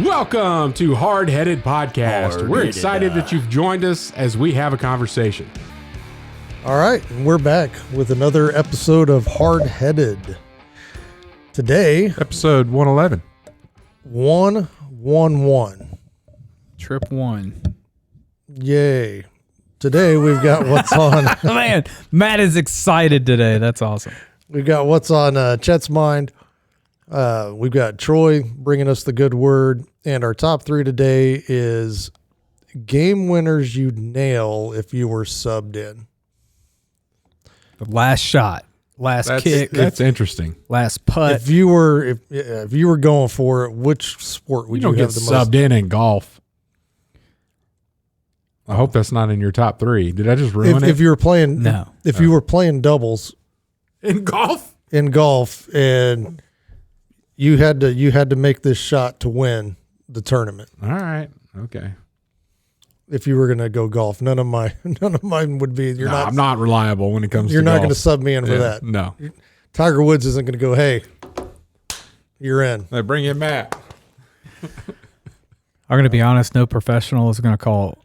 Welcome to Hardheaded Podcast. We're excited that you've joined us as we have a conversation. All right, and we're back with another episode of Hardheaded. Today, Episode 111. 111. Trip 1. Yay. Today we've got what's on. Man, Matt is excited today. That's awesome. We've got what's on Chet's mind. We've got Troy bringing us the good word, and our top three today is game winners you'd nail if you were subbed in. The last shot, last kick. That's interesting. Last putt. If you were going for it, which sport would you don't have get the most? subbed in golf. I hope that's not in your top three. Did I just ruin it? If you were playing, No. If you were playing doubles In golf? and you had to make this shot to win the tournament. All right. Okay. If you were going to go golf, none of mine would be. I'm not reliable when it comes to You're golf. not going to sub me in for that. No. Tiger Woods isn't going to go, hey, you're in. They bring in Matt. I'm going to be honest. No professional is going to call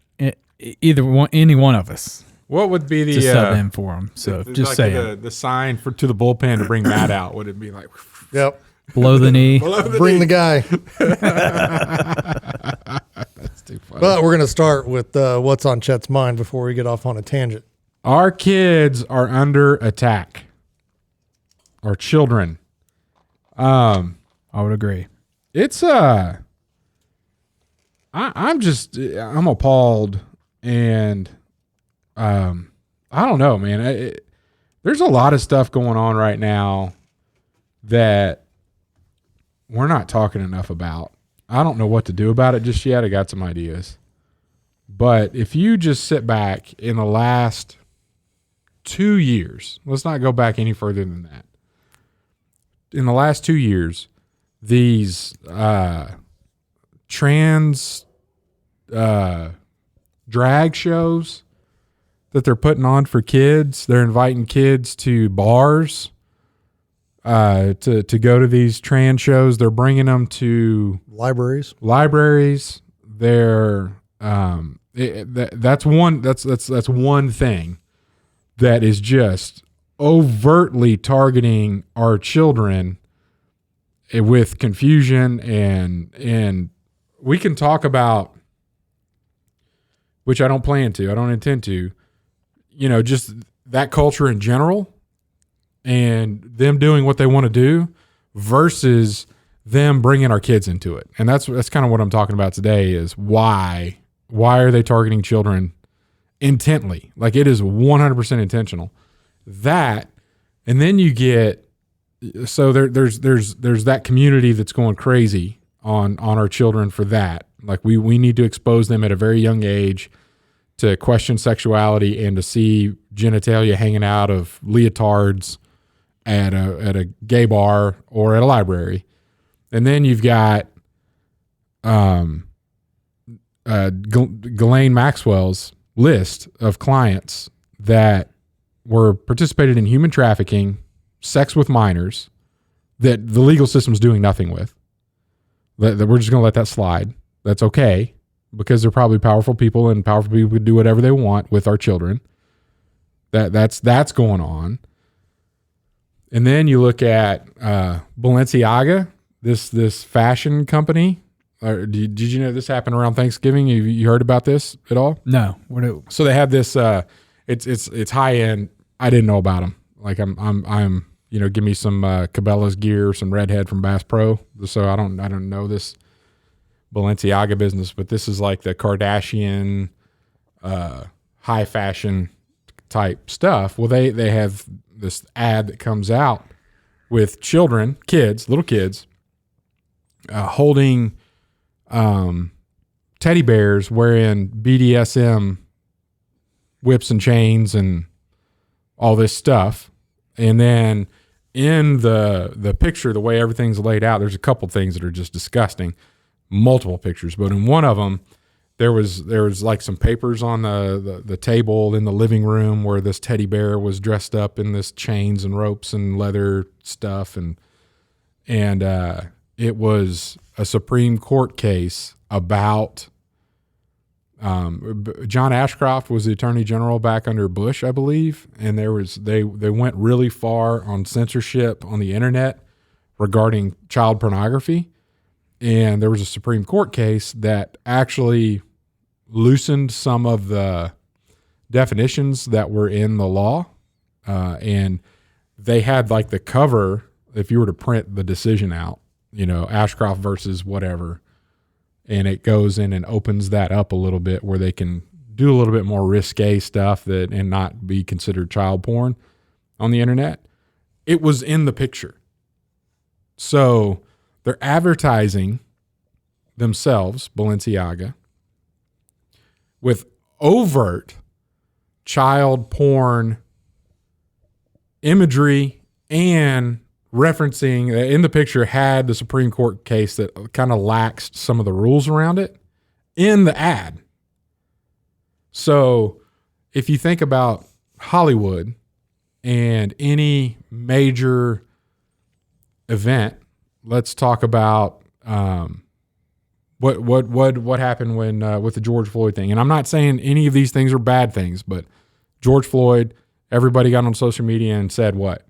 any one of us What would be the to sub in for him. So just like saying, the sign to the bullpen to bring Matt out? Would it be like Yep. blow the knee. Bring the guy. That's too funny. But we're going to start with what's on Chet's mind before we get off on a tangent. Our kids are under attack. Our children. I would agree. It's I'm appalled, and I don't know, man. There's a lot of stuff going on right now that we're not talking enough about. I don't know what to do about it just yet. I got some ideas. But if you just sit back in the last 2 years, let's not go back any further than that. In the last 2 years, these trans drag shows that they're putting on for kids, they're inviting kids to bars to go to these trans shows. They're bringing them to Libraries. They're that's one thing that is just overtly targeting our children with confusion, and we can talk about, which I don't intend to, just that culture in general and them doing what they want to do versus them bringing our kids into it. And that's kind of what I'm talking about today is why are they targeting children intently? Like, it is 100% intentional. That, and then you get, so there's that community that's going crazy on our children for that. Like, we need to expose them at a very young age to question sexuality and to see genitalia hanging out of leotards at a gay bar or at a library. And then you've got Ghislaine Maxwell's list of clients that were participated in human trafficking, sex with minors, that the legal system's doing nothing with. That we're just going to let that slide. That's okay, because they're probably powerful people, and powerful people can do whatever they want with our children. That's going on. And then you look at Balenciaga, this fashion company. Did you know this happened around Thanksgiving? You heard about this at all? No. So they have this. It's high end. I didn't know about them. Like I'm give me some Cabela's gear, some Redhead from Bass Pro. So I don't know this Balenciaga business, but this is like the Kardashian high fashion type stuff. Well, they have this ad that comes out with little kids, holding teddy bears wearing BDSM whips and chains and all this stuff. And then in the picture, the way everything's laid out, there's a couple things that are just disgusting. Multiple pictures, but in one of them, there was like some papers on the table in the living room where this teddy bear was dressed up in this chains and ropes and leather stuff, and in it was a Supreme Court case about John Ashcroft was the Attorney General back under Bush, I believe, and they went really far on censorship on the internet regarding child pornography, and there was a Supreme Court case that actually loosened some of the definitions that were in the law, and they had like the cover, if you were to print the decision out, Ashcroft versus whatever, and it goes in and opens that up a little bit where they can do a little bit more risque stuff and not be considered child porn on the internet. It was in the picture. So they're advertising themselves, Balenciaga, with overt child porn imagery and referencing in the picture had the Supreme Court case that kind of laxed some of the rules around it in the ad. So if you think about Hollywood and any major event, let's talk about what happened when with the George Floyd thing. And I'm not saying any of these things are bad things, but George Floyd, everybody got on social media and said what?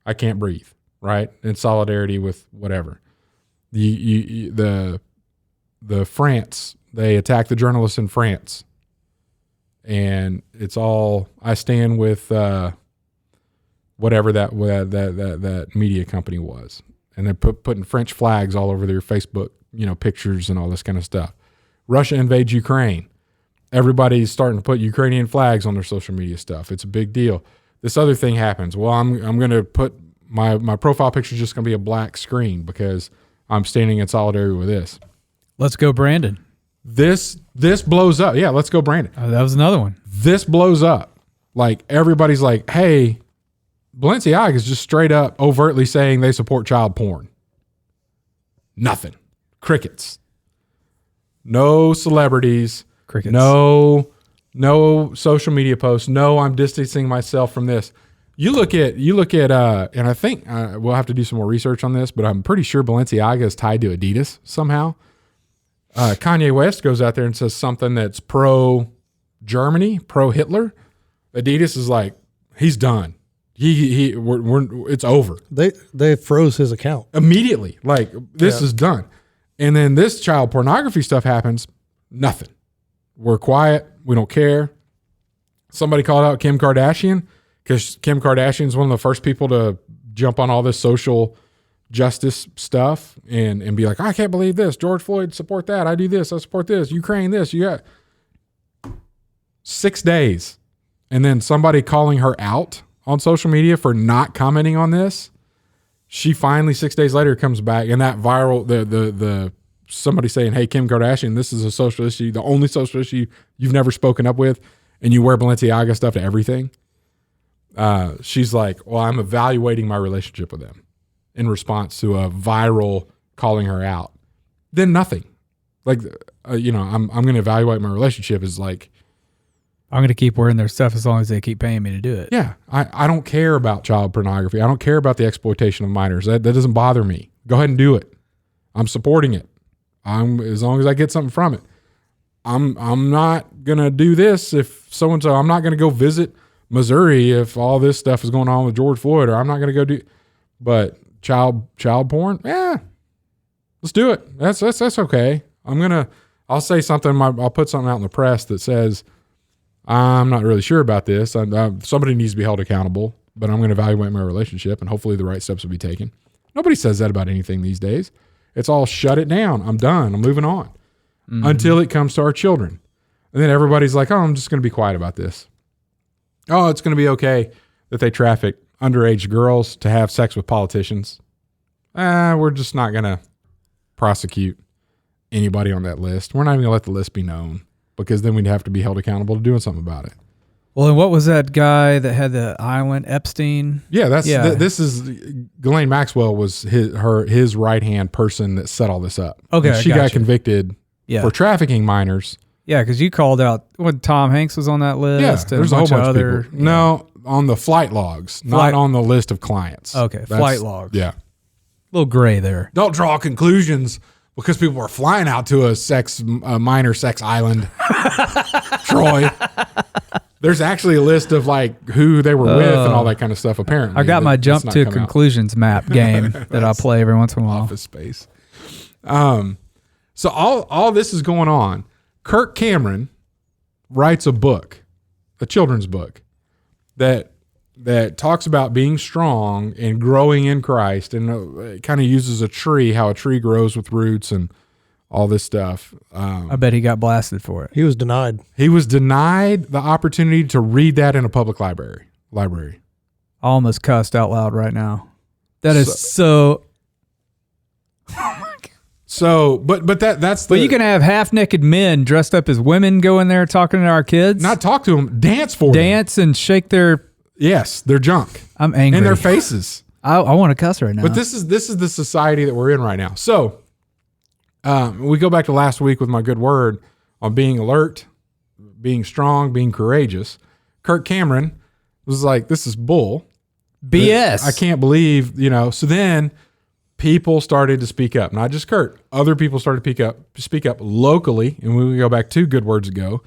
I can't breathe, right? In solidarity with whatever. The France, they attacked the journalists in France. And it's all, I stand with whatever that media company was. And they're putting French flags all over their Facebook, pictures and all this kind of stuff. Russia invades Ukraine. Everybody's starting to put Ukrainian flags on their social media stuff. It's a big deal. This other thing happens. Well, I'm going to put my profile picture is just going to be a black screen because I'm standing in solidarity with this. Let's go, Brandon. This blows up. Yeah, let's go, Brandon. That was another one. This blows up. Like everybody's like, hey, Balenciaga is just straight up overtly saying they support child porn. Nothing. Crickets. No celebrities. Crickets. No social media posts. No, I'm distancing myself from this. You look at, and I think we'll have to do some more research on this, but I'm pretty sure Balenciaga is tied to Adidas somehow. Kanye West goes out there and says something that's pro-Germany, pro-Hitler. Adidas is like, he's done. It's over. They froze his account Immediately. Like, this is done. And then this child pornography stuff happens. Nothing. We're quiet. We don't care. Somebody called out Kim Kardashian because Kim Kardashian is one of the first people to jump on all this social justice stuff and be like, I can't believe this. George Floyd, support that. I do this. I support this. Ukraine, this. You got 6 days. And then somebody calling her out on social media for not commenting on this. She finally 6 days later comes back, and that viral, the somebody saying, hey, Kim Kardashian, this is a social issue, the only social issue you've never spoken up with, and you wear Balenciaga stuff to everything. She's like, well, I'm evaluating my relationship with them in response to a viral calling her out. Then nothing. Like, I'm going to evaluate my relationship is like, I'm going to keep wearing their stuff as long as they keep paying me to do it. Yeah. I don't care about child pornography. I don't care about the exploitation of minors. That doesn't bother me. Go ahead and do it. I'm supporting it. As long as I get something from it. I'm not going to do this if so-and-so, I'm not going to go visit Missouri if all this stuff is going on with George Floyd, or I'm not going to go do, but child porn, let's do it. That's okay. I'll say something. I'll put something out in the press that says, I'm not really sure about this. Somebody needs to be held accountable, but I'm going to evaluate my relationship and hopefully the right steps will be taken. Nobody says that about anything these days. It's all shut it down. I'm done. I'm moving on until it comes to our children. And then everybody's like, oh, I'm just going to be quiet about this. Oh, it's going to be okay that they traffic underage girls to have sex with politicians. We're just not going to prosecute anybody on that list. We're not even going to let the list be known because then we'd have to be held accountable to doing something about it. Well, and what was that guy that had the island, Epstein? Yeah, this is Ghislaine Maxwell was his right-hand person that set all this up. Okay, and she got convicted for trafficking minors. Yeah, because you called out when Tom Hanks was on that list. Yeah, there's a whole bunch of other. No, on the flight logs, not on the list of clients. Okay, flight logs. Yeah. little gray there. Don't draw conclusions because people are flying out to a minor sex island. Troy. There's actually a list of like who they were with and all that kind of stuff. Apparently, I got my jump to conclusions map game that I play every once in a while. Office Space. So all this is going on. Kirk Cameron writes a book, a children's book that talks about being strong and growing in Christ, and it kind of uses a tree, how a tree grows with roots and all this stuff. I bet he got blasted for it. He was denied. He was denied the opportunity to read that in a public library. I almost cussed out loud right now. That is so. So, but that's. But you can have half naked men dressed up as women go in there talking to our kids. Not talk to them, dance for them. Dance and shake their. Yes, their junk. I'm angry. In their faces. I want to cuss right now. But this is the society that we're in right now. So, we go back to last week with my good word on being alert, being strong, being courageous. Kirk Cameron was like, "This is bull, BS. I can't believe, So then people started to speak up, not just Kurt. Other people started to speak up locally. And when we go back 2 good words ago,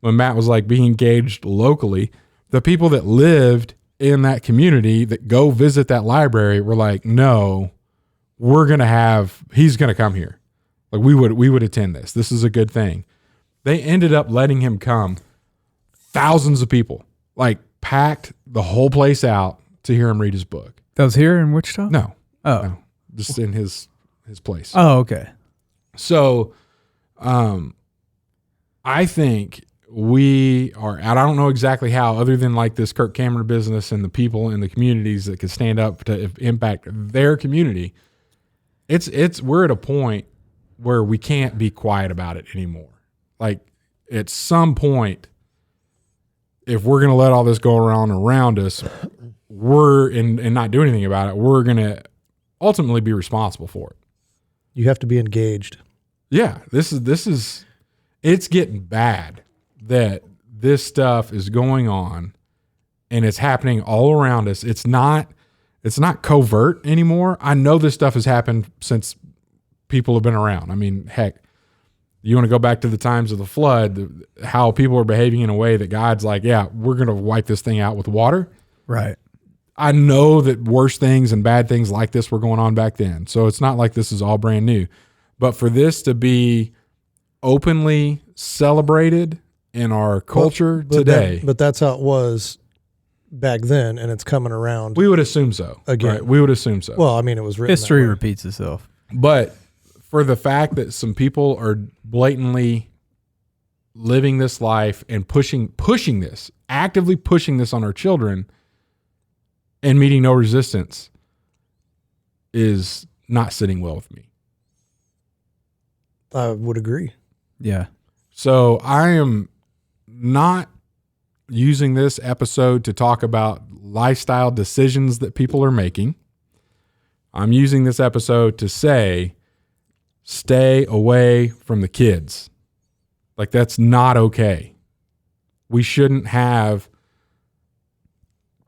when Matt was like, be engaged locally, the people that lived in that community that go visit that library were like, no, he's going to come here. Like we would attend this. This is a good thing. They ended up letting him come. Thousands of people like packed the whole place out to hear him read his book. That was here in Wichita? No. Oh. No. Just in his place. Oh, okay. So, I think we are, and I don't know exactly how, other than like this Kirk Cameron business and the people in the communities that could stand up to impact their community. We're at a point where we can't be quiet about it anymore. Like at some point, if we're going to let all this go around us, and not do anything about it, we're going to ultimately be responsible for it. You have to be engaged. Yeah, this is it's getting bad that this stuff is going on and it's happening all around us. It's not covert anymore. I know this stuff has happened since people have been around. I mean, heck, you want to go back to the times of the flood, how people are behaving in a way that God's like, yeah, we're going to wipe this thing out with water. Right. I know that worse things and bad things like this were going on back then. So it's not like this is all brand new. But for this to be openly celebrated in our culture today. But that's how it was back then, and it's coming around. We would assume so. Again. Right? We would assume so. Well, I mean, it was written. History repeats itself. But for the fact that some people are blatantly living this life and pushing this, actively pushing this on our children, and meeting no resistance is not sitting well with me. I would agree. Yeah. So I am not using this episode to talk about lifestyle decisions that people are making. I'm using this episode to say, stay away from the kids. Like that's not okay. We shouldn't have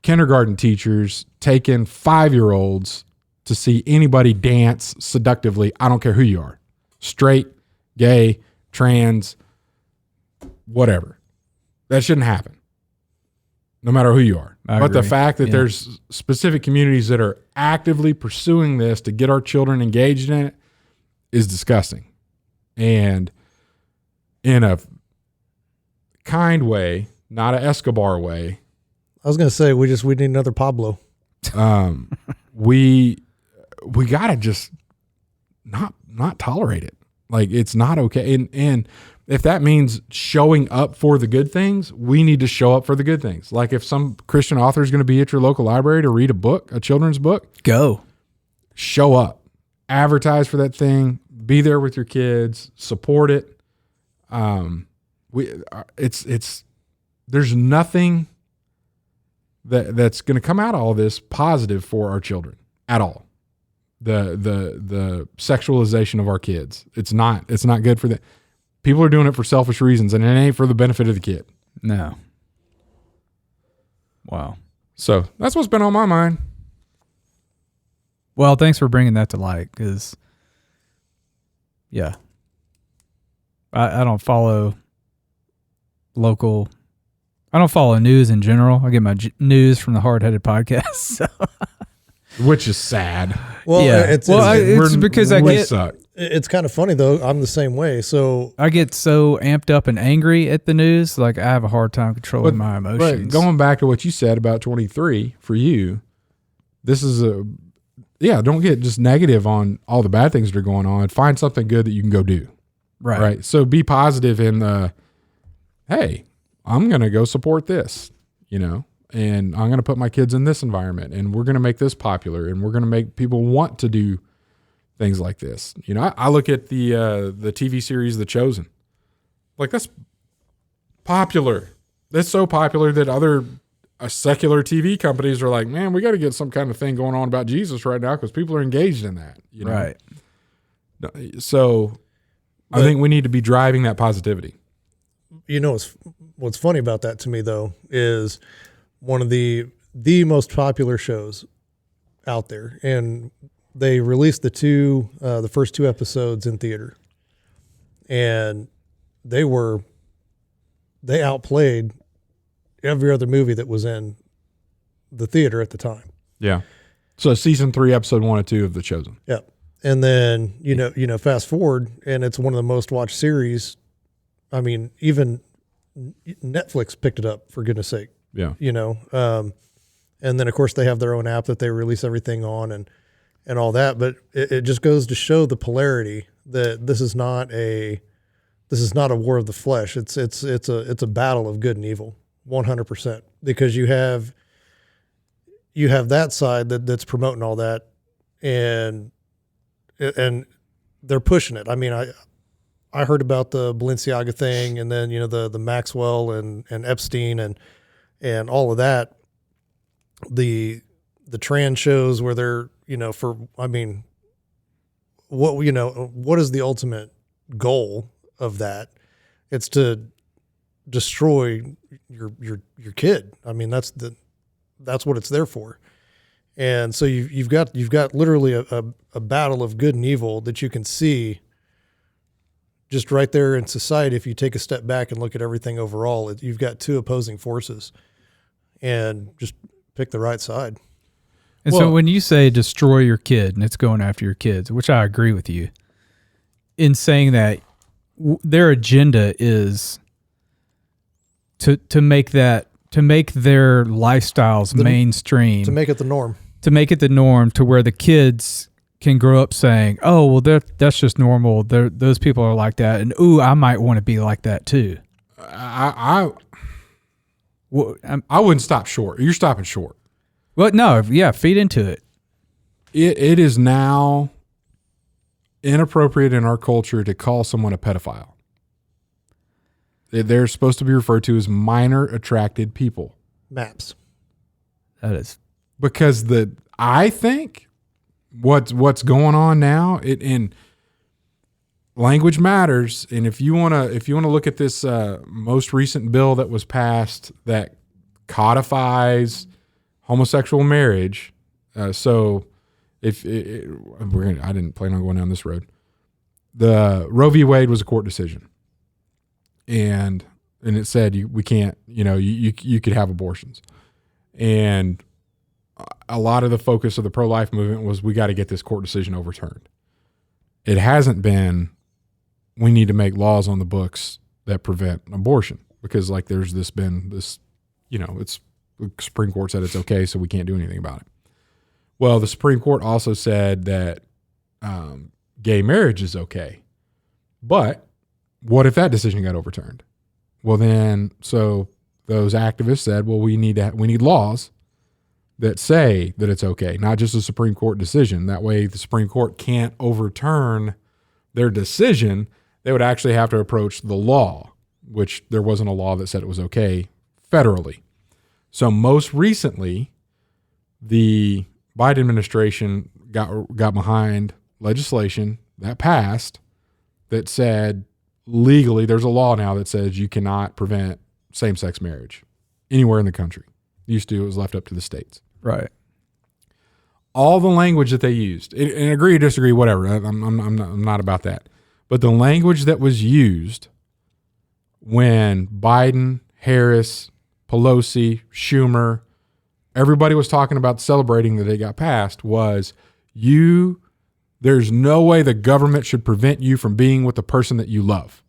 kindergarten teachers taking 5-year-olds to see anybody dance seductively. I don't care who you are. Straight, gay, trans, whatever. That shouldn't happen. No matter who you are. I but the agree. fact that there's specific communities that are actively pursuing this to get our children engaged in it is disgusting. And in a kind way, not an Escobar way, I was going to say, we need another Pablo. We gotta just not tolerate it. Like it's not okay. And if that means showing up for the good things, we need to show up for the good things. Like if some Christian author is going to be at your local library to read a book, a children's book, go. Show up, advertise for that thing, be there with your kids, support it. There's nothing that's going to come out of all this positive for our children at all. The sexualization of our kids. It's not good for them. People are doing it for selfish reasons, and it ain't for the benefit of the kid. No. Wow. So that's what's been on my mind. Well, thanks for bringing that to light, because, yeah, I don't follow local. I don't follow news in general. I get my news from the Hardheaded podcast. So. Which is sad. Well, yeah. It's because I get. Suck. It's kind of funny though. I'm the same way. So I get so amped up and angry at the news, like I have a hard time controlling my emotions. But going back to what you said about 23 for you, this is don't get just negative on all the bad things that are going on. Find something good that you can go do. Right. So be positive in hey, I'm going to go support this, and I'm going to put my kids in this environment, and we're going to make this popular, and we're going to make people want to do things like this. I look at the TV series The Chosen. Like, that's popular. That's so popular that other secular TV companies are like, man, we got to get some kind of thing going on about Jesus right now because people are engaged in that. Right. So I think we need to be driving that positivity. What's funny about that to me though is one of the most popular shows out there, and they released the first two episodes in theater, and they outplayed every other movie that was in the theater at the time. Yeah. So season 3, episode 1 and 2 of The Chosen. Yep. And then, fast forward, and it's one of the most watched series. I mean, even Netflix picked it up, for goodness sake. Yeah. And then of course they have their own app that they release everything on and all that. But it just goes to show the polarity that this is not a war of the flesh. It's a battle of good and evil, 100%, because you have that side that's promoting all that, and they're pushing it. I mean, I heard about the Balenciaga thing, and then the Maxwell and Epstein and all of that. The trans shows where they're what is the ultimate goal of that? It's to destroy your kid. I mean, that's what it's there for. And so you've got literally a battle of good and evil that you can see just right there in society. If you take a step back and look at everything overall, you've got two opposing forces, and just pick the right side. And so when you say destroy your kid and it's going after your kids, which I agree with you in saying that their agenda is to make their lifestyles mainstream, to make it the norm, to where the kids can grow up saying, oh, well, that's just normal. Those people are like that. And, ooh, I might want to be like that too. I wouldn't stop short. You're stopping short. Well, no, yeah, feed into it. It is now inappropriate in our culture to call someone a pedophile. They're supposed to be referred to as minor attracted people. MAPS. That is because I think what's going on now, and language matters. And if you want to look at this most recent bill that was passed that codifies homosexual marriage, so I didn't plan on going down this road. The Roe v. Wade was a court decision, and it said we can't, you could have abortions, and a lot of the focus of the pro-life movement was we got to get this court decision overturned. It hasn't been we need to make laws on the books that prevent abortion, because there's been this, it's the Supreme Court said it's okay, so we can't do anything about it. Well, the Supreme Court also said that gay marriage is okay, but what if that decision got overturned? Well, then, so those activists said, well, we need laws that say that it's okay, not just a Supreme Court decision. That way the Supreme Court can't overturn their decision. They would actually have to approach the law, which there wasn't a law that said it was okay federally. So most recently, the Biden administration got behind legislation that passed that said legally, there's a law now that says you cannot prevent same-sex marriage anywhere in the country. Used to, it was left up to the states. Right. all the language that they used, and agree or disagree, whatever. I'm not about that. But the language that was used when Biden, Harris, Pelosi, Schumer, everybody was talking about celebrating that it got passed was there's no way the government should prevent you from being with the person that you love.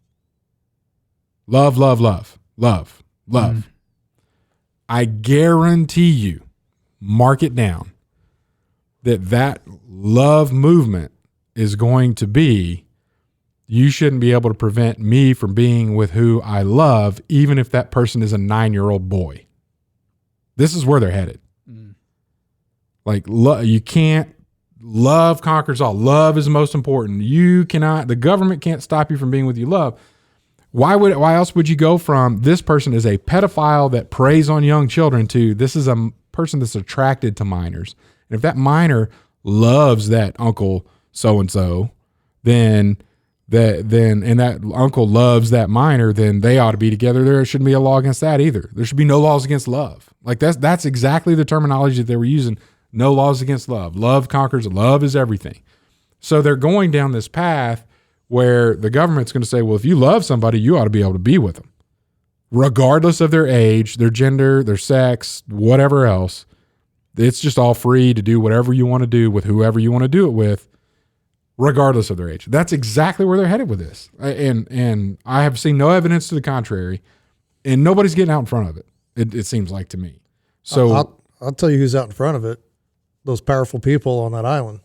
Love, love, love, love, love. Mm. I guarantee you, mark it down, that love movement is going to be, you shouldn't be able to prevent me from being with who I love, even if that person is a 9-year-old boy. This is where they're headed. Mm. Like, you can't, love conquers all. Love is the most important. The government can't stop you from being with you love. Why else would you go from this person is a pedophile that preys on young children to this is a person that's attracted to minors? And if that minor loves that uncle so-and-so, then that uncle loves that minor, then they ought to be together. There shouldn't be a law against that either. There should be no laws against love. Like that's exactly the terminology that they were using. No laws against love. Love conquers. Love is everything. So they're going down this path where the government's going to say, well, if you love somebody, you ought to be able to be with them, regardless of their age, their gender, their sex, whatever else. It's just all free to do whatever you want to do with whoever you want to do it with, regardless of their age. That's exactly where they're headed with this. And I have seen no evidence to the contrary, and nobody's getting out in front of it. It seems like to me. So I'll tell you who's out in front of it. Those powerful people on that island.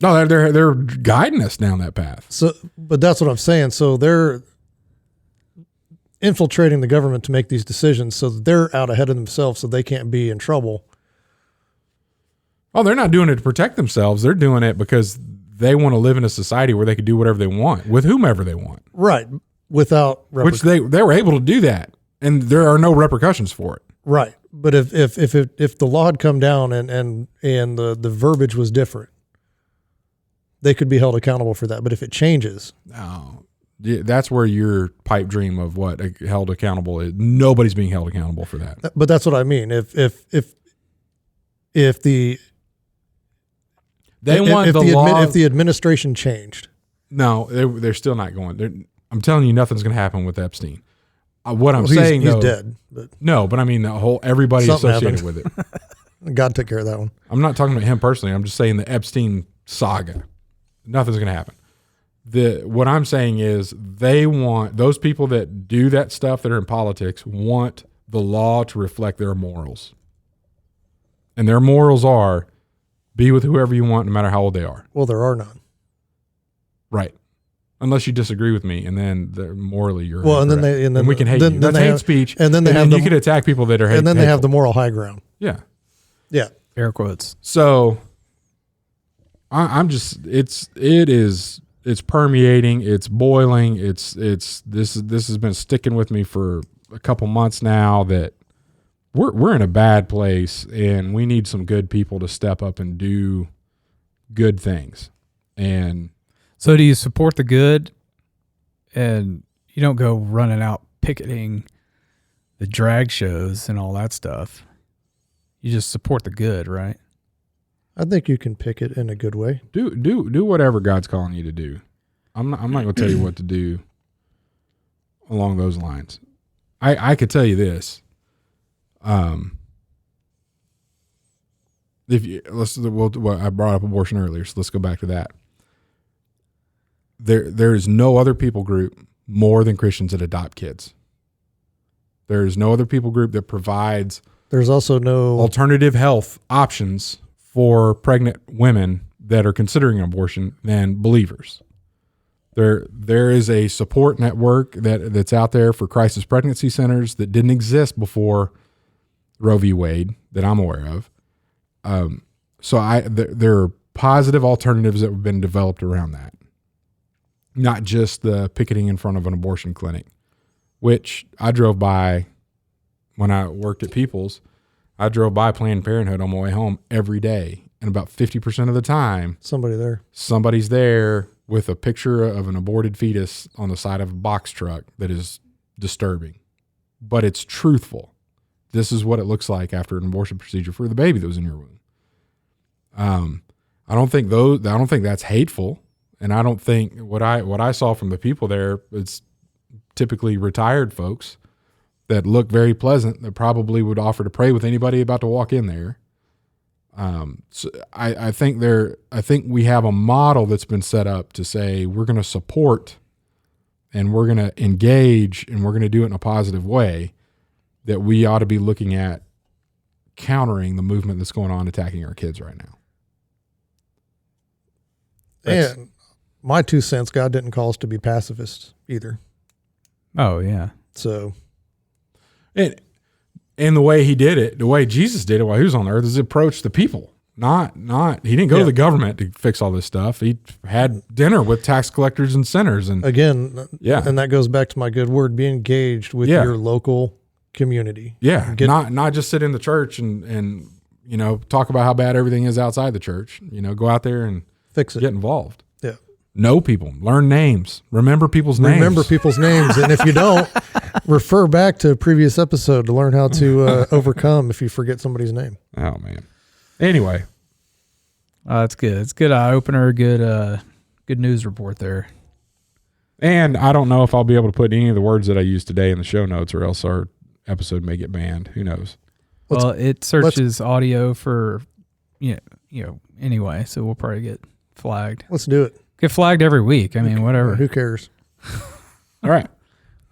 No, they're guiding us down that path. So, but that's what I'm saying. So they're infiltrating the government to make these decisions, so that they're out ahead of themselves, so they can't be in trouble. Oh, they're not doing it to protect themselves. They're doing it because they want to live in a society where they can do whatever they want with whomever they want. Right. Without which they were able to do that, and there are no repercussions for it. Right. But if the law had come down and the verbiage was different, they could be held accountable for that. But if it changes, no, that's where your pipe dream of what held accountable is. Nobody's being held accountable for that. But that's what I mean. If the administration changed, no, they're still not going. I'm telling you, nothing's going to happen with Epstein. What I'm saying, he's though, dead. But I mean everybody associated with it. God took care of that one. I'm not talking about him personally. I'm just saying the Epstein saga. Nothing's going to happen. What I'm saying is they want those people that do that stuff that are in politics want the law to reflect their morals, and their morals are be with whoever you want, no matter how old they are. Well, there are none. Right. Unless you disagree with me, and then morally you're well, incorrect. and then we can hate you. That's hate speech. And then you can attack people that are hateful. And then they have the moral high ground. Yeah. Yeah. Air quotes. So I'm just it's permeating, it's boiling, this has been sticking with me for a couple months now that we're in a bad place, and we need some good people to step up and do good things. And so do you support the good, and you don't go running out picketing the drag shows and all that stuff? You just support the good, right? I think you can picket in a good way. Do whatever God's calling you to do. I'm not going to tell you what to do along those lines. I could tell you this. I brought up abortion earlier, so let's go back to that. There is no other people group more than Christians that adopt kids. There is no other people group that provides. There's also no alternative health options for pregnant women that are considering an abortion than believers. There is a support network that's out there for crisis pregnancy centers that didn't exist before Roe v. Wade that I'm aware of. There are positive alternatives that have been developed around that. Not just the picketing in front of an abortion clinic, which I drove by when I worked at People's. I drove by Planned Parenthood on my way home every day. And about 50% of the time, somebody's there with a picture of an aborted fetus on the side of a box truck that is disturbing. But it's truthful. This is what it looks like after an abortion procedure for the baby that was in your womb. I don't think that's hateful. And I don't think what I saw from the people there, it's typically retired folks that look very pleasant, that probably would offer to pray with anybody about to walk in there. So I think we have a model that's been set up to say we're going to support and we're going to engage and we're going to do it in a positive way, that we ought to be looking at countering the movement that's going on attacking our kids right now. And my 2 cents, God didn't call us to be pacifists either. Oh, yeah. So. And the way he did it, the way Jesus did it while he was on earth, is approach the people. Not he didn't go to the government to fix all this stuff. He had dinner with tax collectors and sinners. And again, and that goes back to my good word, be engaged with your local community. Yeah. Not just sit in the church and talk about how bad everything is outside the church. Go out there and fix it. Get involved. Yeah. Know people, learn names, remember people's names. And if you don't, refer back to a previous episode to learn how to overcome if you forget somebody's name. Oh, man. Anyway. That's good. It's good eye opener. Good news report there. And I don't know if I'll be able to put any of the words that I used today in the show notes, or else our episode may get banned. Who knows? Well, it searches audio for, anyway, so we'll probably get flagged. Let's do it. Get flagged every week. I mean, whatever. Who cares? All right.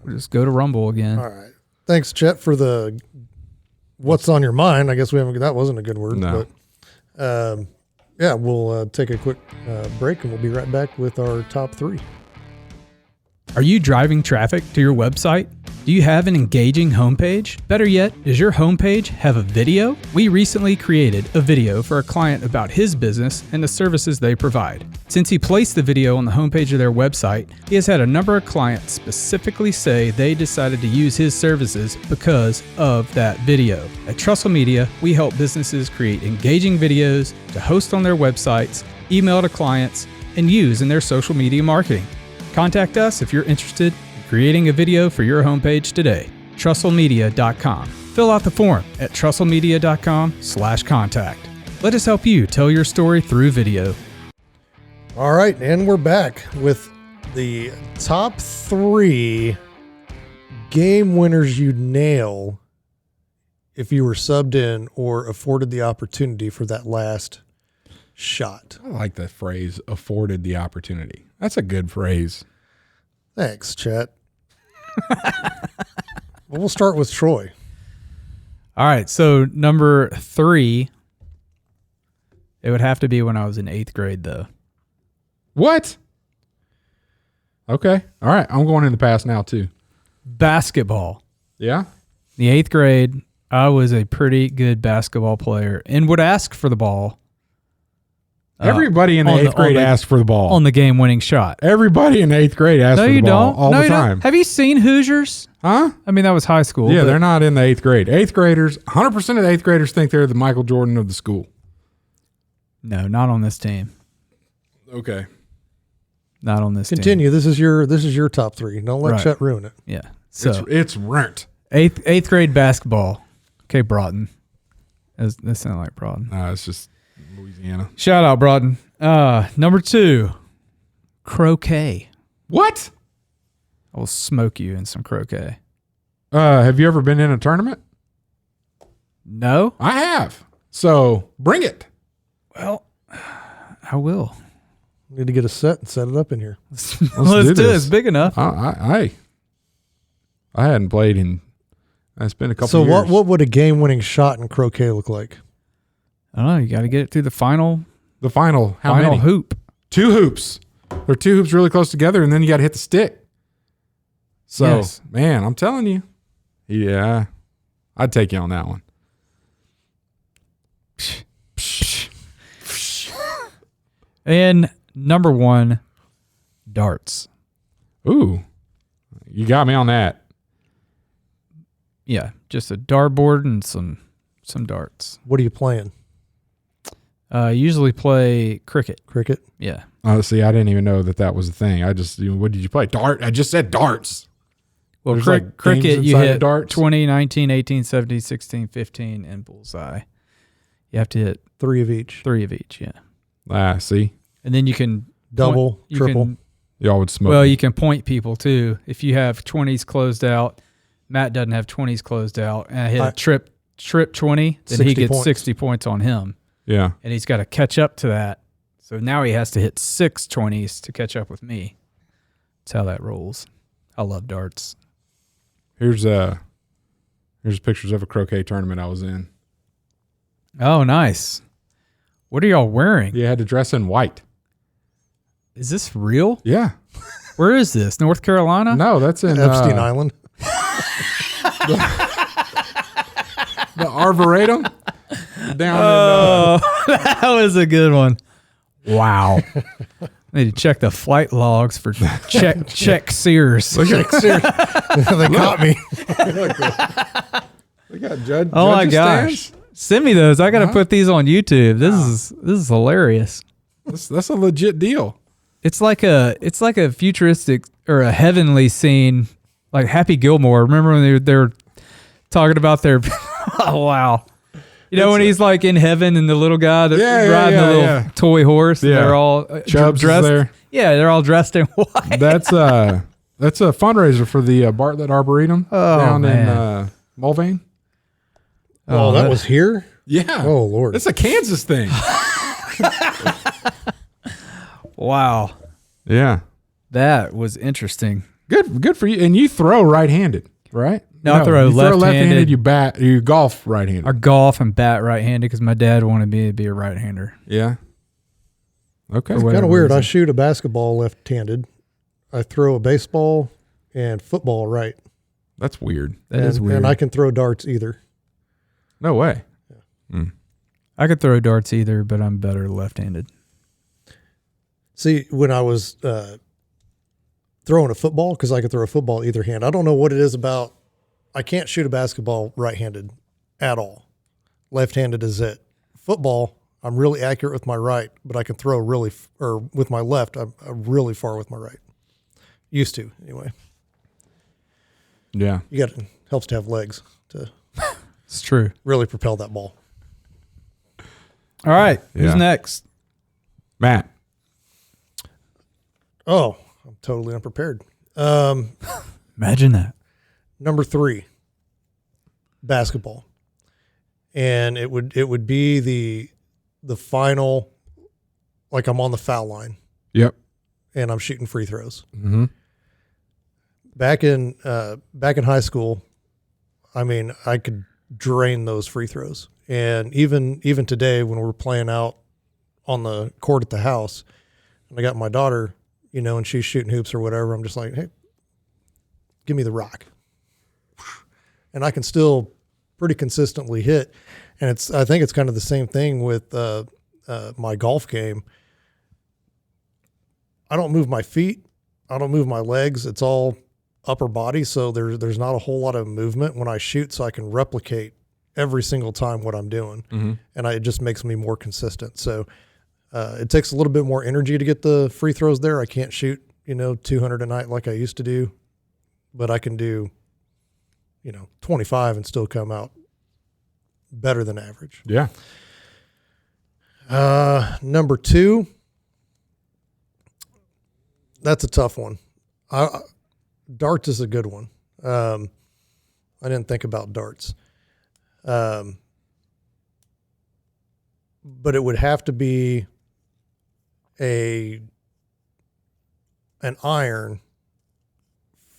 We'll just go to Rumble again. All right. Thanks, Chet, for the what's on your mind. I guess that wasn't a good word. No. But we'll take a quick break and we'll be right back with our top 3. Are you driving traffic to your website? Do you have an engaging homepage? Better yet, does your homepage have a video? We recently created a video for a client about his business and the services they provide. Since he placed the video on the homepage of their website, he has had a number of clients specifically say they decided to use his services because of that video. At Trussell Media, we help businesses create engaging videos to host on their websites, email to clients, and use in their social media marketing. Contact us if you're interested in creating a video for your homepage today. TrussellMedia.com. Fill out the form at TrussellMedia.com/contact. Let us help you tell your story through video. All right, and we're back with the top 3 game winners you'd nail if you were subbed in or afforded the opportunity for that last shot. I like that phrase, afforded the opportunity. That's a good phrase. Thanks, Chet. Well, we'll start with Troy. All right, so number 3, it would have to be when I was in 8th grade, though. What? Okay. All right. I'm going in the past now, too. Basketball. Yeah? In the 8th grade, I was a pretty good basketball player and would ask for the ball. Everybody in the 8th grade asked for the ball. On the game-winning shot. Everybody in the 8th grade asked for the ball all the time. Have you seen Hoosiers? Huh? I mean, that was high school. Yeah, they're not in the 8th grade. 8th graders, 100% of the 8th graders think they're the Michael Jordan of the school. No, not on this team. Okay. Not on this Continue. team. This is your top 3. Don't let Chet ruin it. Yeah. So it's rent. 8th grade basketball. Okay, Broughton. That sounded like Broughton. It's just Louisiana. Shout out, Broughton. Number 2, croquet. What? I will smoke you in some croquet. Have you ever been in a tournament? No. I have. So bring it. Well, I will. Need to get a set and set it up in here. Let's do it. It's big enough. I hadn't played in. It's been a couple. So years. what would a game-winning shot in croquet look like? I don't know. You got to get it through the final. The final. How final many? Hoop. 2 hoops. There are 2 hoops really close together, and then you got to hit the stick. So, Yes. man, I'm telling you. Yeah, I'd take you on that one. And number 1, darts. Ooh, you got me on that. Yeah, just a dartboard and some darts. What are you playing? Usually play cricket. Cricket? Yeah. See, I didn't even know that was a thing. What did you play? Dart? I just said darts. Well, There's like games cricket, you inside of hit darts? 20, 19, 18, 17, 16, 15, and bullseye. You have to hit 3 of each. 3 of each, yeah. See? And then you can Double, triple. Y'all would smoke. Well, me. you can point people too. If you have 20s closed out, Matt doesn't have 20s closed out, and I hit a trip 20, then he gets 60 points on him. Yeah. And he's got to catch up to that. So now he has to hit 6 20s to catch up with me. That's how that rolls. I love darts. Here's pictures of a croquet tournament I was in. Oh, nice. What are y'all wearing? You had to dress in white. Is this real? Yeah. Where is this? North Carolina? No, that's in Epstein Island. The Arboretum down Oh, that was a good one. Wow. I need to check the flight logs for check Sears. Look at They caught me. we got judge. Oh my judges gosh. stands. Send me those. I got to put these on YouTube. This is hilarious. That's a legit deal. It's like a futuristic or a heavenly scene, like Happy Gilmore. Remember when they were talking about their oh wow. You know when he's like in heaven and the little guy that's riding the little toy horse and they're all Chubbs dressed there. Yeah, they're all dressed in white. That's a fundraiser for the Bartlett Arboretum down man. in Mulvane. Oh, that was here? Yeah. Oh, Lord. It's a Kansas thing. Wow. Yeah. That was interesting. Good for you. And you throw right-handed, right? No, I throw you left-handed. left-handed. You bat. You golf right-handed. I golf and bat right-handed because my dad wanted me to be a right-hander. Yeah. Okay. For Kind whatever of weird. I reason. shoot a basketball left-handed. I throw a baseball and football right. That's weird. That is weird. And I can throw darts either. No way. I could throw darts either, but I'm better left-handed. See, when I was throwing a football, because I could throw a football either hand, I don't know what it is about. I can't shoot a basketball right-handed at all. Left-handed is it. Football, I'm really accurate with my right, but I can throw or with my left, I'm really far with my right. Used to, anyway. Yeah. Helps to have legs to It's true. really propel that ball. All right. Who's Yeah. next? Matt. Oh, I'm totally unprepared. Imagine that. Number 3, basketball. And it would be the final, like I'm on the foul line Yep. and I'm shooting free throws. Mm-hmm. Back in high school, I mean, I could drain those free throws. And even today when we're playing out on the court at the house and I got my daughter, you know, and she's shooting hoops or whatever, I'm just like, hey, give me the rock. And I can still pretty consistently hit. And I think it's kind of the same thing with my golf game. I don't move my feet. I don't move my legs. It's all upper body. So there's not a whole lot of movement when I shoot, so I can replicate every single time what I'm doing. Mm-hmm. And it just makes me more consistent. So it takes a little bit more energy to get the free throws there. I can't shoot, 200 a night like I used to do, but I can do, 25 and still come out better than average. Yeah. Number 2, that's a tough one. Darts is a good one. I didn't think about darts. But it would have to be an iron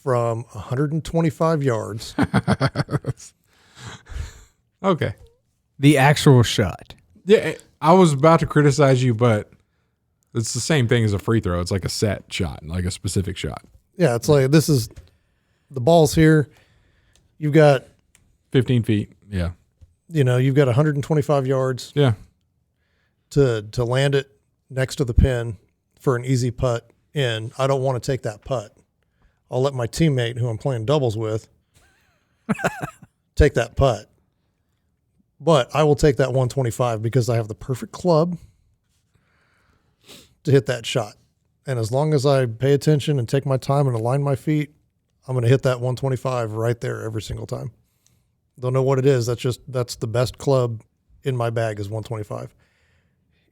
from 125 yards. Okay. The actual shot. Yeah. I was about to criticize you, but it's the same thing as a free throw. It's like a set shot, like a specific shot. Yeah, it's like the ball's here. You've got 15 feet. Yeah. you've got 125 yards Yeah. to land it next to the pin for an easy putt in. I don't want to take that putt. I'll let my teammate who I'm playing doubles with take that putt. But I will take that 125 because I have the perfect club to hit that shot. And as long as I pay attention and take my time and align my feet, I'm going to hit that 125 right there every single time. Don't know what it is. That's the best club in my bag is 125.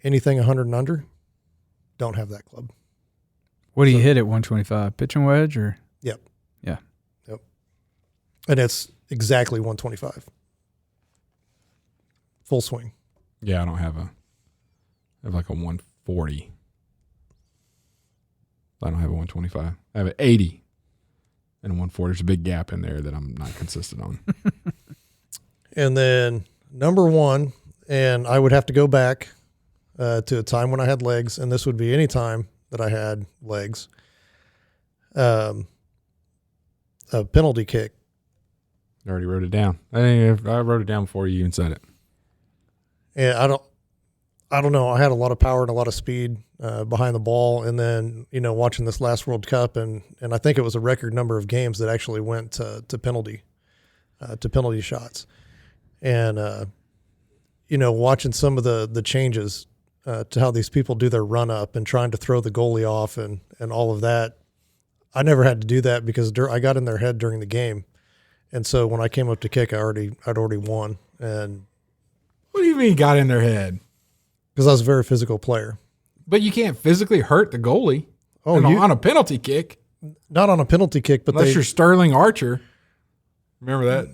Anything 100 and under, don't have that club. What do you hit at 125? Pitching wedge or? Yep. Yeah. Yep. And it's exactly 125. Full swing. Yeah, I don't have I have like a 140. I don't have a 125. I have an 80 and a 140. There's a big gap in there that I'm not consistent on. And then number one, and I would have to go back to a time when I had legs, and this would be any time that I had legs. A penalty kick. I already wrote it down. I wrote it down before you even said it. And I don't know. I had a lot of power and a lot of speed behind the ball, and then watching this last World Cup, and I think it was a record number of games that actually went to penalty shots, and watching some of the changes to how these people do their run up and trying to throw the goalie off and all of that. I never had to do that because I got in their head during the game, and so when I came up to kick, I'd already won. And what do you mean got in their head? Because I was a very physical player. But you can't physically hurt the goalie on a penalty kick. Not on a penalty kick, but unless you're Sterling Archer. Remember that?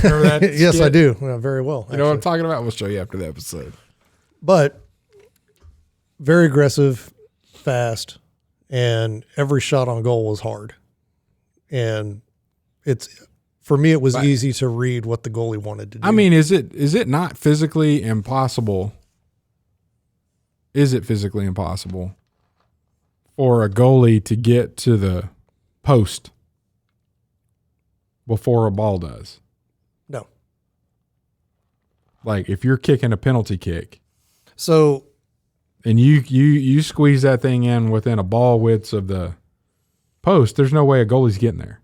Remember that? Yes, skit? I do. Yeah, very well. You know what I'm talking about? We'll show you after the episode. But very aggressive, fast, and every shot on goal was hard. And for me, it was easy to read what the goalie wanted to do. I mean, is it not physically impossible? Is it physically impossible for a goalie to get to the post before a ball does? No. Like if you're kicking a penalty kick, so and you squeeze that thing in within a ball width of the post, there's no way a goalie's getting there.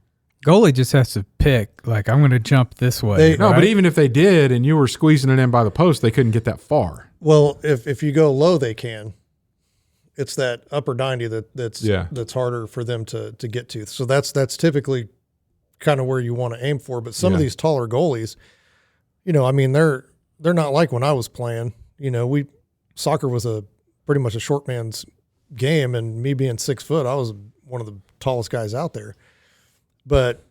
Goalie just has to pick, like, I'm going to jump this way. No, but even if they did and you were squeezing it in by the post, they couldn't get that far. Well, if you go low, they can. It's that upper 90 that's harder for them to get to. So that's typically kind of where you want to aim for. But some of these taller goalies, I mean, they're not like when I was playing. Soccer was pretty much a short man's game, and me being 6 foot, I was one of the tallest guys out there. But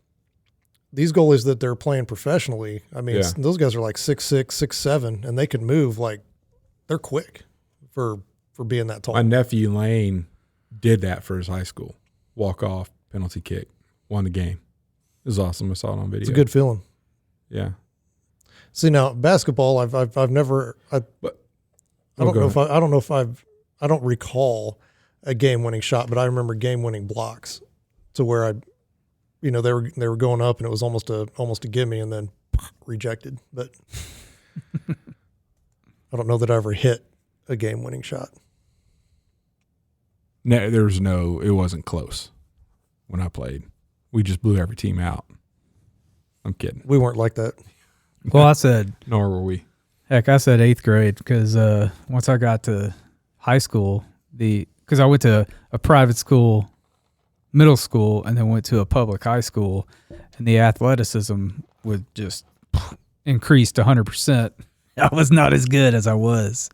these goalies that they're playing professionally, I mean, those guys are like 6'6", 6'7", and they can move like they're quick for being that tall. My nephew Lane did that for his high school. Walk off, penalty kick, won the game. It was awesome. I saw it on video. It's a good feeling. Yeah. See, now basketball, I've never. I don't recall a game-winning shot, but I remember game-winning blocks to where they were going up and it was almost a gimme and then rejected. But I don't know that I ever hit a game-winning shot. No, it wasn't close when I played. We just blew every team out. I'm kidding. We weren't like that. Well, I said, nor were we. Heck, I said 8th grade because once I got to high school, because I went to a private school, middle school, and then went to a public high school, and the athleticism would just increased 100%. I was not as good as I was,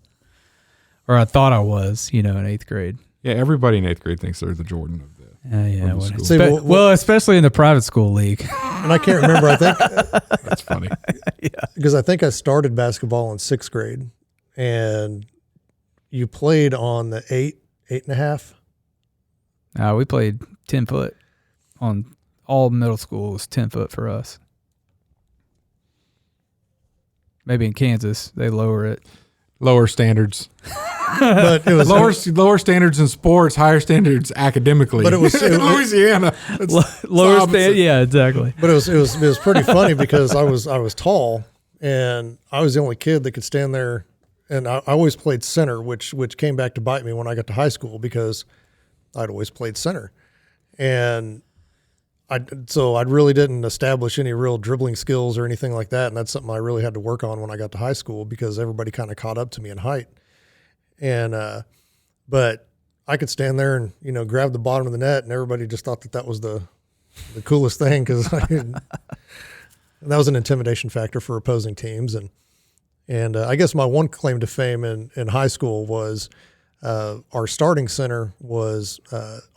or I thought I was, in 8th grade. Yeah, everybody in 8th grade thinks they're the Jordan of the school. See, well, especially in the private school league. And I can't remember. I think that's funny. Because I think I started basketball in 6th grade, and you played on the 8.5. We played 10 foot on all middle school. Was 10 foot for us. Maybe in Kansas they lower it. Lower standards. But it was lower standards in sports, higher standards academically. But it was Louisiana. Lower standard, yeah, exactly. But it was pretty funny because I was tall and I was the only kid that could stand there, and I always played center, which came back to bite me when I got to high school because I'd always played center, and I really didn't establish any real dribbling skills or anything like that, and that's something I really had to work on when I got to high school because everybody kind of caught up to me in height. And but I could stand there and grab the bottom of the net, and everybody just thought that was the coolest thing because that was an intimidation factor for opposing teams. And And I guess my one claim to fame in high school was our starting center was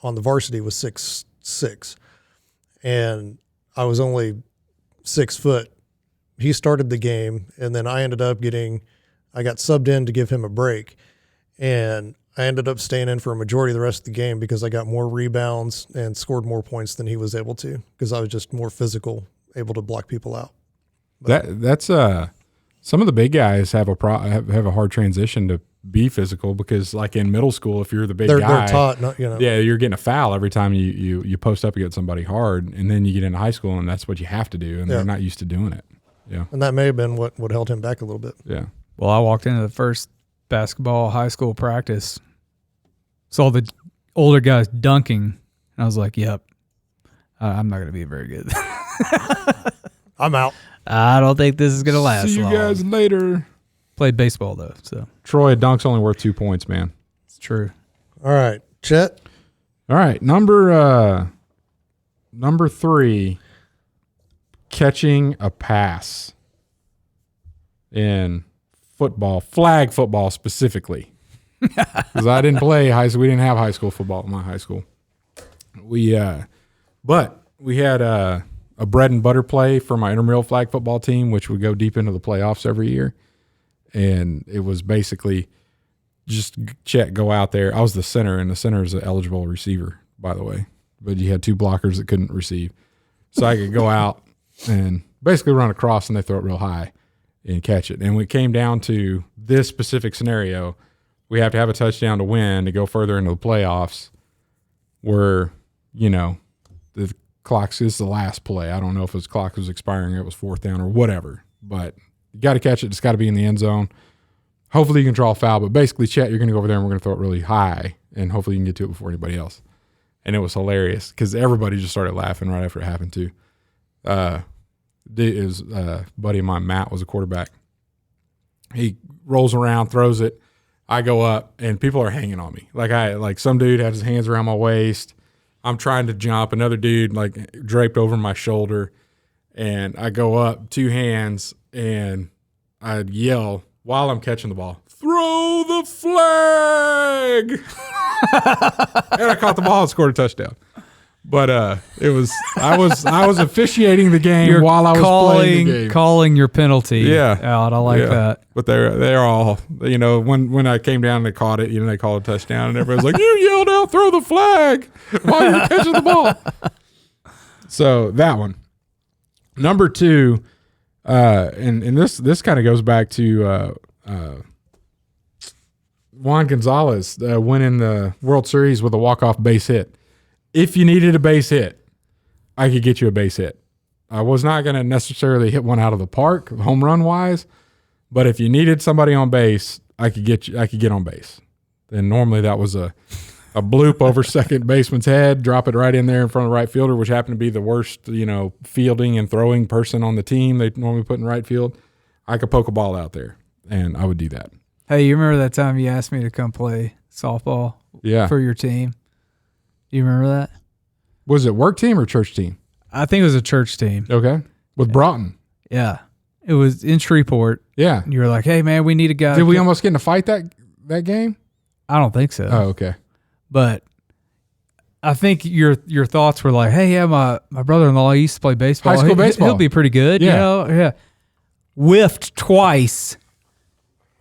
on the varsity was 6'6", and I was only 6 foot. He started the game, and then I got subbed in to give him a break, and I ended up staying in for a majority of the rest of the game because I got more rebounds and scored more points than he was able to because I was just more physical, able to block people out. That's some of the big guys have a hard transition to be physical because, like in middle school, if you're the big guy, they're taught, not, yeah, you're getting a foul every time you post up against somebody hard, and then you get into high school and that's what you have to do, and they're not used to doing it. Yeah, and that may have been what held him back a little bit. Yeah. Well, I walked into the first basketball high school practice, saw the older guys dunking, and I was like, "Yep, I'm not going to be very good." I'm out. I don't think this is going to last. See you long. guys later. Played baseball though, so Troy, a dunk's only worth 2 points, man. it's true. All right, Chet. All right, number 3, catching a pass in football, flag football specifically, because I didn't play high school. We didn't have high school football at my high school. But we had a bread and butter play for my intramural flag football team, which would go deep into the playoffs every year. And it was basically just Chet, go out there. I was the center, and the center is an eligible receiver, by the way. But you had 2 blockers that couldn't receive. So I could go out and basically run across, and they throw it real high and catch it. And when it came down to this specific scenario, we have to have a touchdown to win to go further into the playoffs where, the clock's is the last play. I don't know if his clock was expiring or it was 4th down or whatever, but you got to catch it. It's got to be in the end zone. Hopefully you can draw a foul, but basically, Chet, you're going to go over there and we're going to throw it really high, and hopefully you can get to it before anybody else. And it was hilarious because everybody just started laughing right after it happened too. His buddy of mine, Matt, was a quarterback. He rolls around, throws it. I go up, and people are hanging on me. Like some dude has his hands around my waist. I'm trying to jump. Another dude draped over my shoulder, and I go up 2 hands, and I yell while I'm catching the ball, "Throw the flag!" And I caught the ball and scored a touchdown. But it was I was officiating the game while I was playing the game. Calling your penalty out. I like that. But they're all, when I came down and they caught it, they called a touchdown, and everybody's like, "You yelled out, throw the flag," while you're catching the ball. So that one. Number 2, and this kind of goes back to Juan Gonzalez winning the World Series with a walk-off base hit. If you needed a base hit, I could get you a base hit. I was not going to necessarily hit one out of the park, home run wise, but if you needed somebody on base, I could get on base. And normally that was a bloop over second baseman's head, drop it right in there in front of the right fielder, which happened to be the worst, fielding and throwing person on the team. They normally put in right field. I could poke a ball out there, and I would do that. Hey, you remember that time you asked me to come play softball for your team? You remember that? Was it work team or church team? I think it was a church team. Okay. With Broughton. Yeah. It was in Shreveport. Yeah. You were like, "Hey, man, we need a guy." Did we almost get in a fight that game? I don't think so. Oh, okay. But I think your thoughts were like, "Hey, yeah, my brother-in-law used to play baseball. High school baseball. He'll be pretty good." Yeah. Yeah. Whiffed twice,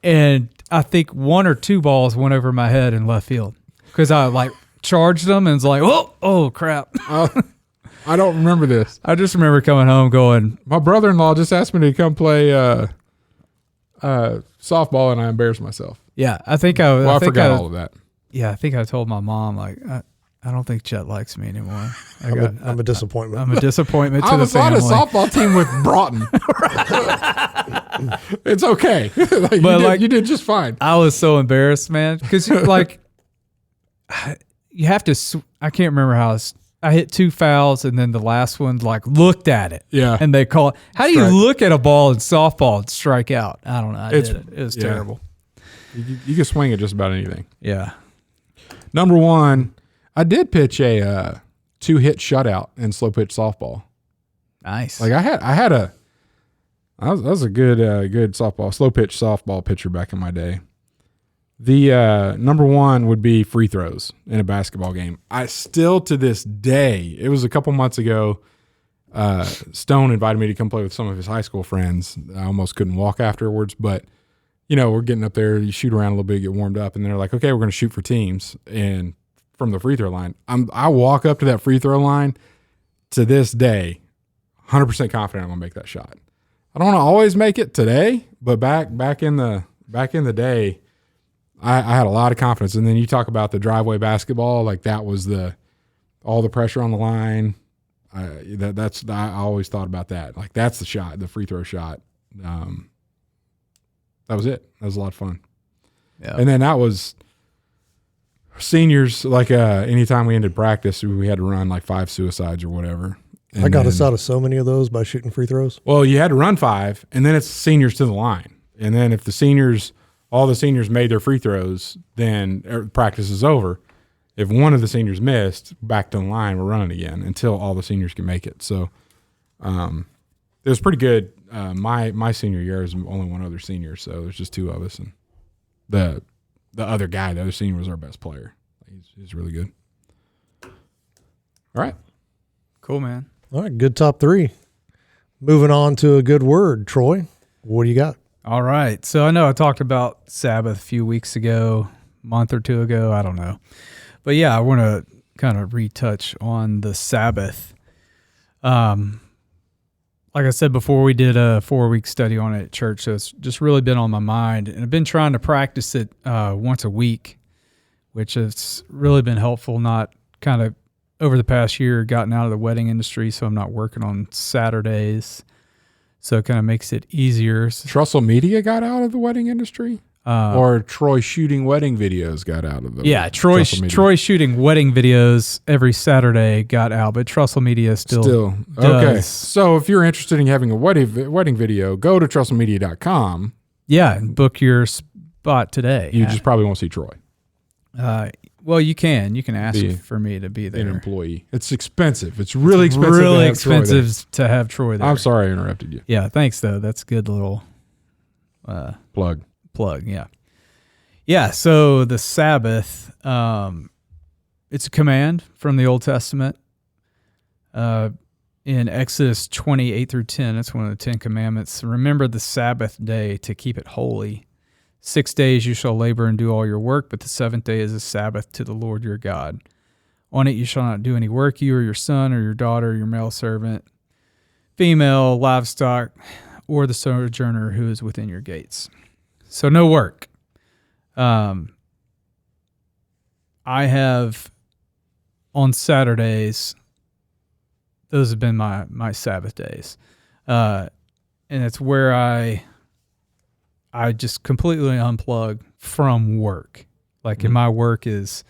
and I think 1 or 2 balls went over my head in left field because I charged them and was like, oh crap. I don't remember this. I just remember coming home going, my brother-in-law just asked me to come play softball, and I embarrassed myself. Yeah, I forgot all of that. Yeah, I think I told my mom, I don't think Chet likes me anymore. I'm a disappointment. I'm a disappointment to the family. I was on a softball team with Broughton. It's okay. You did just fine. I was so embarrassed, man, because you have to. I can't remember how I hit 2 fouls, and then the last one looked at it. Yeah, and they call it. How do you look at a ball in softball and strike out? I don't know. I did it. It was terrible. You can swing at just about anything. Yeah. Number 1, I did pitch a 2-hit shutout in slow pitch softball. Nice. I had I was a good slow pitch softball pitcher back in my day. The number one would be free throws in a basketball game. I still to this day, it was a couple months ago, Stone invited me to come play with some of his high school friends. I almost couldn't walk afterwards, but we're getting up there, you shoot around a little bit, get warmed up, and they're like, okay, we're going to shoot for teams. And from the free throw line, I walk up to that free throw line to this day, 100% confident I'm going to make that shot. I don't want to always make it today, but back in the day, I had a lot of confidence. And then you talk about the driveway basketball, like that was all the pressure on the line. I always thought about that. Like that's the shot, the free throw shot. That was it. That was a lot of fun. Yeah. And then that was seniors. Like anytime we ended practice, we had to run like 5 suicides or whatever. And I got us out of so many of those by shooting free throws. Well, you had to run 5, and then it's seniors to the line. And then if all the seniors made their free throws, then practice is over. If one of the seniors missed, back to the line, we're running again until all the seniors can make it. So it was pretty good. My senior year is only one other senior, so there's just 2 of us. And the other guy, the other senior, was our best player. He's really good. All right. Cool, man. All right, good top 3. Moving on to a good word. Troy, what do you got? All right. So I know I talked about Sabbath a few weeks ago, month or 2 ago. I don't know. But yeah, I want to kind of retouch on the Sabbath. Like I said before, we did a 4-week study on it at church, so it's just really been on my mind. And I've been trying to practice it once a week, which has really been helpful, not kind of over the past year gotten out of the wedding industry, so I'm not working on Saturdays. So it kind of makes it easier. Trussell Media got out of the wedding industry? Or Troy shooting wedding videos got out of the Troy shooting wedding videos every Saturday got out, but Trussell Media still does. Okay. So if you're interested in having a wedding video, go to trussellmedia.com. Yeah, and book your spot today. You just probably won't see Troy. Well, you can ask for me to be there. An employee. It's expensive. It's really expensive. To have Troy there. I'm sorry I interrupted you. Yeah, thanks though. That's a good little plug. Yeah. So the Sabbath, it's a command from the Old Testament. In Exodus 28-10, that's one of the 10 commandments. Remember the Sabbath day to keep it holy. 6 days you shall labor and do all your work, but the 7th day is a Sabbath to the Lord your God. On it you shall not do any work, you or your son or your daughter, your male servant, female, livestock, or the sojourner who is within your gates. So no work. I have on Saturdays, those have been my Sabbath days. And it's where I just completely unplug from work. Like in my work is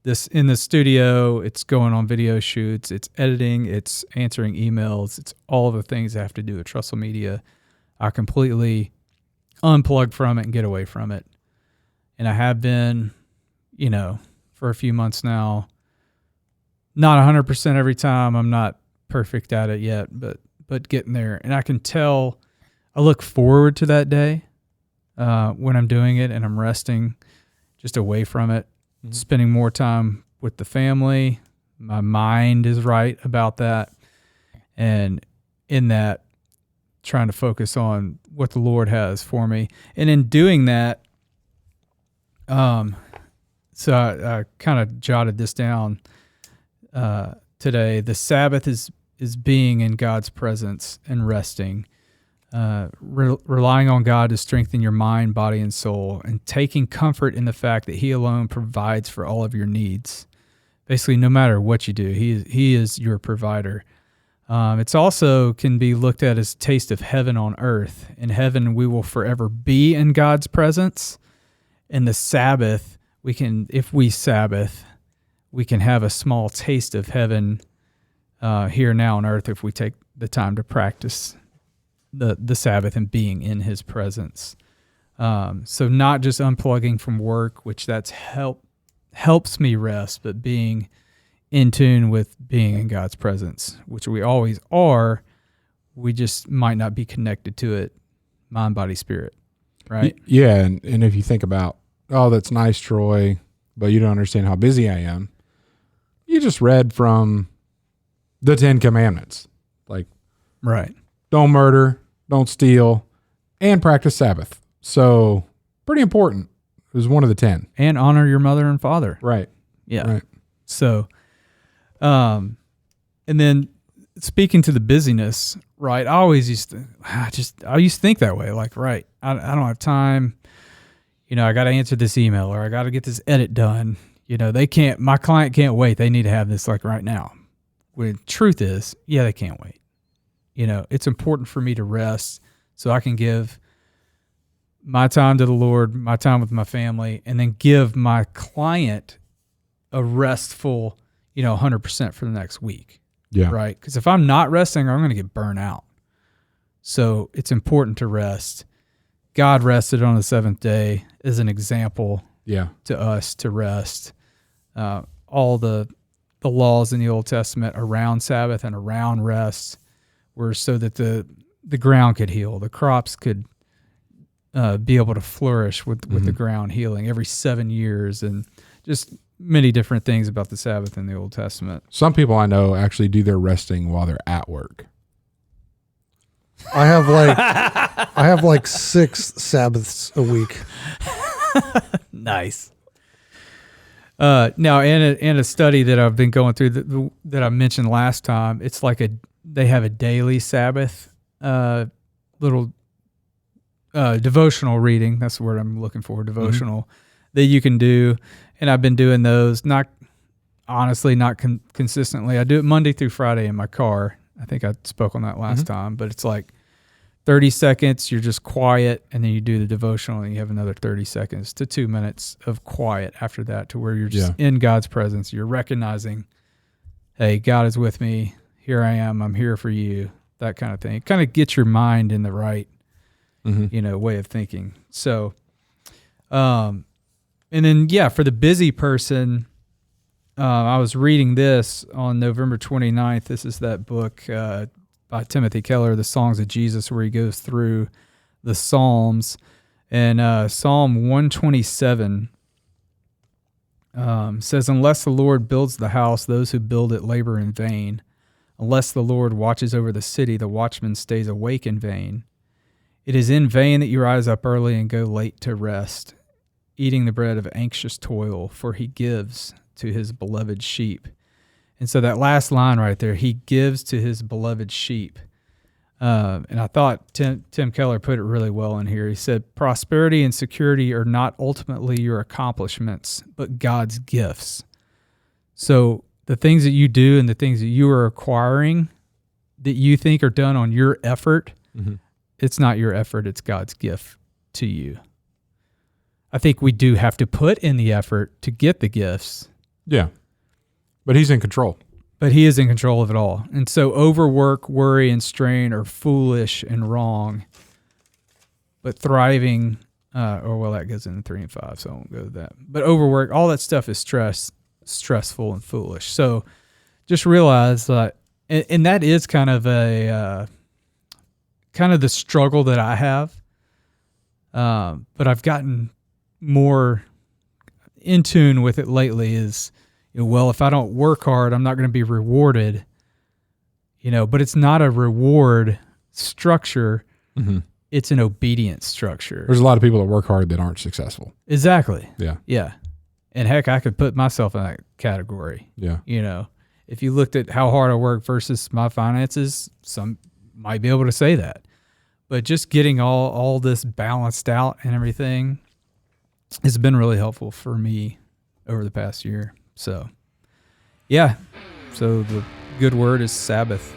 this in the studio, it's going on video shoots, it's editing, it's answering emails, it's all of the things I have to do at Trussell Media. I completely unplug from it and get away from it. And I have been, for a few months now. Not 100% every time. I'm not perfect at it yet, but getting there. And I can tell, I look forward to that day when I'm doing it and I'm resting just away from it, spending more time with the family. My mind is right about that. And in that, trying to focus on what the Lord has for me. And in doing that, so I kind of jotted this down today. The Sabbath is being in God's presence and resting, relying on God to strengthen your mind, body, and soul, and taking comfort in the fact that He alone provides for all of your needs. Basically, no matter what you do, He is your provider. It's also can be looked at as a taste of heaven on earth. In heaven, we will forever be in God's presence. In the Sabbath, if we Sabbath, we can have a small taste of heaven here now on earth if we take the time to practice the Sabbath and being in His presence. So not just unplugging from work, which helps me rest, but being in tune with being in God's presence, which we always are We just might not be connected to it, mind, body, spirit, right? Yeah, and if you think about, oh, that's nice, Troy, but you don't understand how busy I am. You just read from the 10 Commandments. Like, Right. don't murder, don't steal, and practice Sabbath. So pretty important. It was one of the 10. And honor your mother and father. Right. Yeah. Right. So, and then speaking to the busyness, right? I always used to think that way. Like, right, I don't have time. I got to answer this email, or I got to get this edit done. My client can't wait. They need to have this like right now. When truth is, yeah, they can't wait. It's important for me to rest so I can give my time to the Lord, my time with my family, and then give my client a restful, 100% for the next week. Yeah. Right. Because if I'm not resting, I'm going to get burnt out. So it's important to rest. God rested on the seventh day as an example to us to rest. All the laws in the Old Testament around Sabbath and around rest were so that the ground could heal, the crops could be able to flourish with the ground healing every 7 years, and just many different things about the Sabbath in the Old Testament. Some people I know actually do their resting while they're at work. I have like 6 Sabbaths a week. Nice. Now, in a study that I've been going through that I mentioned last time, it's like they have a daily Sabbath little devotional reading. That's the word I'm looking for, devotional, that you can do. And I've been doing those, not consistently. I do it Monday through Friday in my car. I think I spoke on that last time, but it's like 30 seconds, you're just quiet, and then you do the devotional, and you have another 30 seconds to 2 minutes of quiet after that, to where you're just in God's presence. You're recognizing, hey, God is with me. Here I am. I'm here for you. That kind of thing. It kind of gets your mind in the right, way of thinking. So, and then, for the busy person, I was reading this on November 29th. This is that book by Timothy Keller, The Songs of Jesus, where he goes through the Psalms. And Psalm 127 says, unless the Lord builds the house, those who build it labor in vain. Unless the Lord watches over the city, the watchman stays awake in vain. It is in vain that you rise up early and go late to rest, eating the bread of anxious toil, for he gives to his beloved sheep. And so that last line right there, he gives to his beloved sheep. And I thought Tim Keller put it really well in here. He said, prosperity and security are not ultimately your accomplishments, but God's gifts. So the things that you do and the things that you are acquiring that you think are done on your effort, it's not your effort, it's God's gift to you. I think we do have to put in the effort to get the gifts. Yeah. But he's in control. But he is in control of it all. And so overwork, worry, and strain are foolish and wrong. But thriving, that goes in 3 and 5, so I won't go to that. But overwork, all that stuff is stressful and foolish. So just realize that, and that is kind of the struggle that I have. But I've gotten more in tune with it lately is, if I don't work hard, I'm not going to be rewarded, but it's not a reward structure. It's an obedience structure. There's a lot of people that work hard that aren't successful. Exactly. Yeah. Yeah. And heck, I could put myself in that category. Yeah. If you looked at how hard I work versus my finances, some might be able to say that. But just getting all this balanced out and everything has been really helpful for me over the past year. So, So the good word is Sabbath.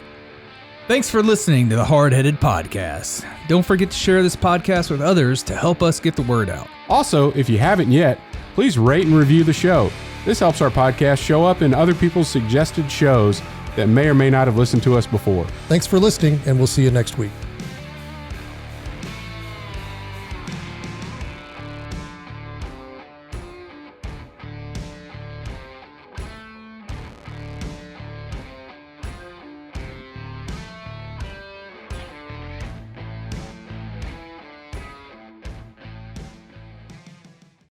Thanks for listening to the Hardheaded Podcast. Don't forget to share this podcast with others to help us get the word out. Also, if you haven't yet, please rate and review the show. This helps our podcast show up in other people's suggested shows that may or may not have listened to us before. Thanks for listening, and we'll see you next week.